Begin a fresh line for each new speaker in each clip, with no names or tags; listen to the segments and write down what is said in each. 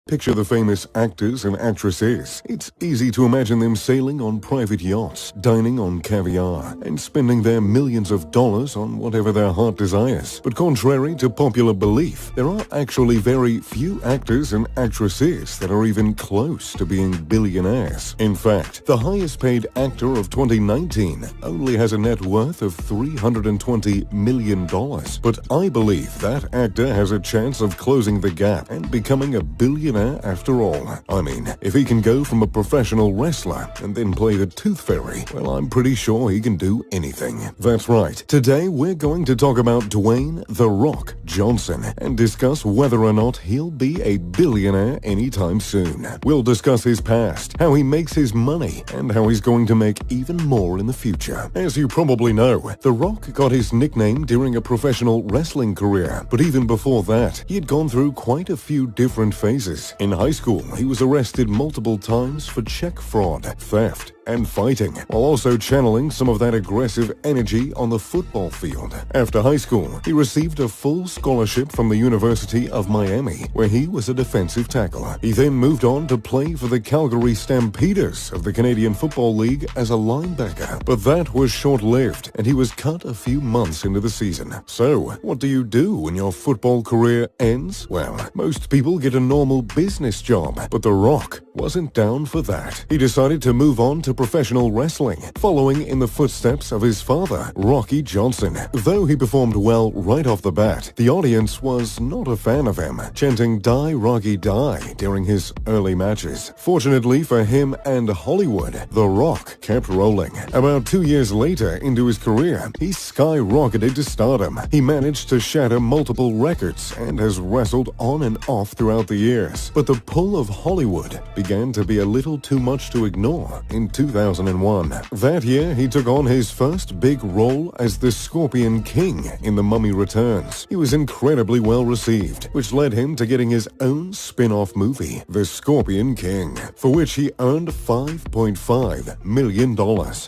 Picture the famous actors and actresses. It's easy to imagine them sailing on private yachts, dining on caviar, and spending their millions of dollars on whatever their heart desires. But contrary to popular belief, there are actually very few actors and actresses that are even close to being billionaires. In fact, the highest paid actor of 2019 only has a net worth of $320 million. But I believe that actor has a chance of closing the gap and becoming a billionaire after all. I mean, if he can go from a professional wrestler and then play the Tooth Fairy, well, I'm pretty sure he can do anything. That's right. Today, we're going to talk about Dwayne "The Rock" Johnson and discuss whether or not he'll be a billionaire anytime soon. We'll discuss his past, how he makes his money, and how he's going to make even more in the future. As you probably know, The Rock got his nickname during a professional wrestling career, but even before that, he had gone through quite a few different phases. In high school, he was arrested multiple times for check fraud, theft, and fighting, while also channeling some of that aggressive energy on the football field. After high school, he received a full scholarship from the University of Miami, where he was a defensive tackle. He then moved on to play for the Calgary Stampeders of the Canadian Football League as a linebacker. But that was short-lived, and he was cut a few months into the season. So, what do you do when your football career ends? Well, most people get a normal business job, but The Rock wasn't down for that. He decided to move on to professional wrestling, following in the footsteps of his father, Rocky Johnson. Though he performed well right off the bat, the audience was not a fan of him, chanting "Die, Rocky, die" during his early matches. Fortunately for him and Hollywood, The Rock kept rolling. About 2 years later into his career, he skyrocketed to stardom. He managed to shatter multiple records and has wrestled on and off throughout the years. But the pull of Hollywood began to be a little too much to ignore in 2001. That year, he took on his first big role as the Scorpion King in The Mummy Returns. He was incredibly well received, which led him to getting his own spin-off movie, The Scorpion King, for which he earned $5.5 million,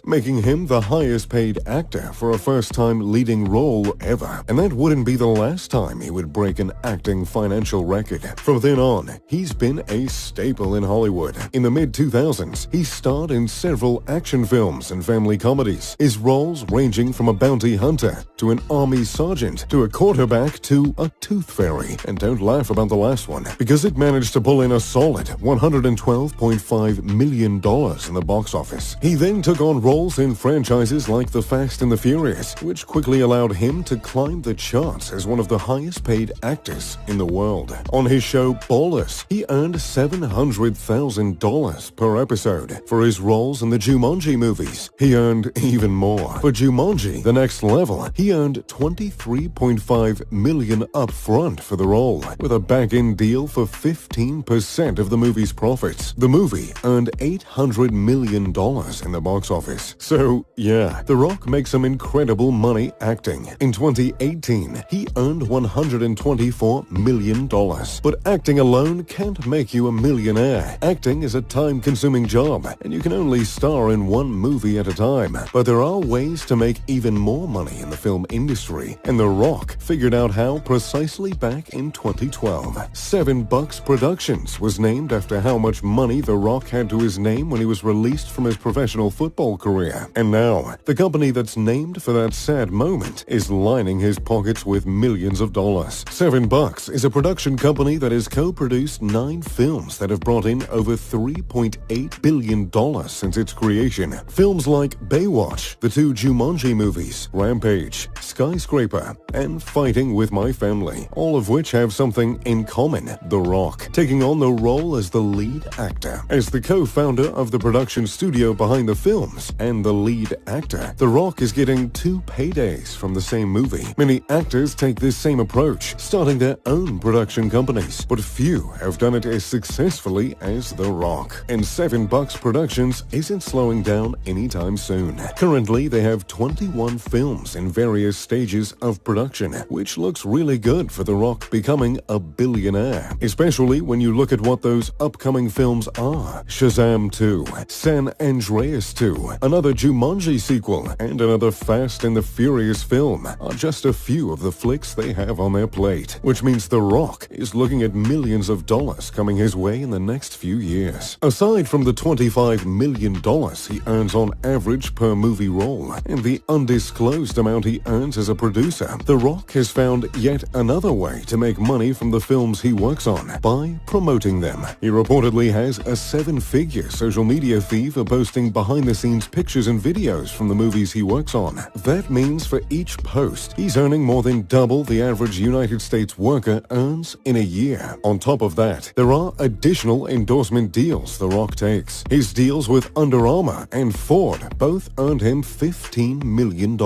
making him the highest paid actor for a first-time leading role ever. And that wouldn't be the last time he would break an acting financial record. From then on, he's been a staple in Hollywood. In the mid-2000s, he starred in several action films and family comedies, his roles ranging from a bounty hunter to an army sergeant to a quarterback to a tooth fairy. And don't laugh about the last one, because it managed to pull in a solid $112.5 million in the box office. He then took on roles in franchises like The Fast and the Furious, which quickly allowed him to climb the charts as one of the highest paid actors in the world. On his show Ballers, he earned $700,000 per episode. For his roles in the Jumanji movies, he earned even more. For Jumanji: The Next Level, he earned $23.5 million up front for the role, with a back-end deal for 15% of the movie's profits. The movie earned $800 million in the box office. So, yeah, The Rock makes some incredible money acting. In 2018, he earned $124 million. But acting alone can't make you a millionaire. Acting is a time-consuming job, and you can only star in one movie at a time. But there are ways to make even more money in the film industry, and The Rock figured out how precisely back in 2012. $7 Productions was named after how much money The Rock had to his name when he was released from his professional football career. And now, the company that's named for that sad moment is lining his pockets with millions of dollars. $7 is a production company that has co-produced 9 films that have brought in over $3.8 billion since its creation. Films like Baywatch, the 2 Jumanji movies, Rampage, Skyscraper, and Fighting with My Family, all of which have something in common: The Rock taking on the role as the lead actor. As the co-founder of the production studio behind the films and the lead actor, The Rock is getting 2 paydays from the same movie. Many actors take this same approach, starting their own production companies, but few have done it as successfully as The Rock. And $7 Productions isn't slowing down anytime soon. Currently, they have 21 films in various stages of production, which looks really good for The Rock becoming a billionaire, especially when you look at what those upcoming films are: Shazam 2, San Andreas 2, another Jumanji sequel, and another Fast and the Furious film are just a few of the flicks they have on their plate, which means The Rock is looking at millions of coming his way in the next few years. Aside from the $25 million he earns on average per movie role and the undisclosed amount he earns as a producer, The Rock has found yet another way to make money from the films he works on, by promoting them. He reportedly has a 7-figure social media fee for posting behind-the-scenes pictures and videos from the movies he works on. That means for each post, he's earning more than double the average United States worker earns in a year. On top of that, there are additional endorsement deals The Rock takes. His deals with Under Armour and Ford both earned him $15 million.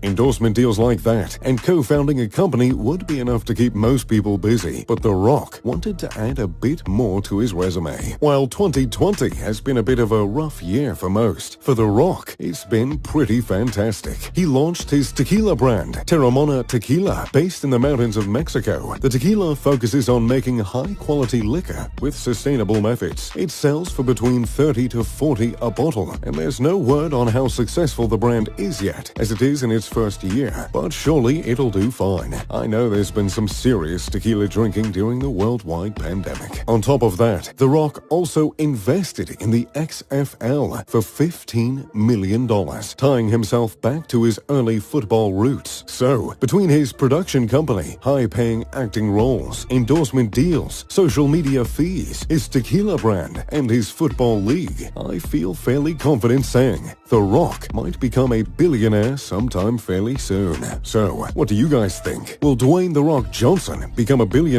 Endorsement deals like that and co-founding a company would be enough to keep most people busy, but The Rock wanted to add a bit more to his resume. While 2020 has been a bit of a rough year for most, for The Rock, it's been pretty fantastic. He launched his tequila brand, Terramona Tequila, based in the mountains of Mexico. The tequila focuses on making high-quality liquor with sustainable methods. It sells for between $30 to $40 a bottle, and there's no word on how successful the brand is yet, as it is in its first year, but surely it'll do fine. I know there's been some serious tequila drinking during the worldwide pandemic. On top of that, The Rock also invested in the XFL for $15 million, tying himself back to his early football roots. So, between his production company, high-paying acting roles, endorsement deals, social media fees, his tequila brand, and his football league, I feel fairly confident saying The Rock might become a billionaire sometime fairly soon. So, what do you guys think? Will Dwayne "The Rock" Johnson become a billionaire?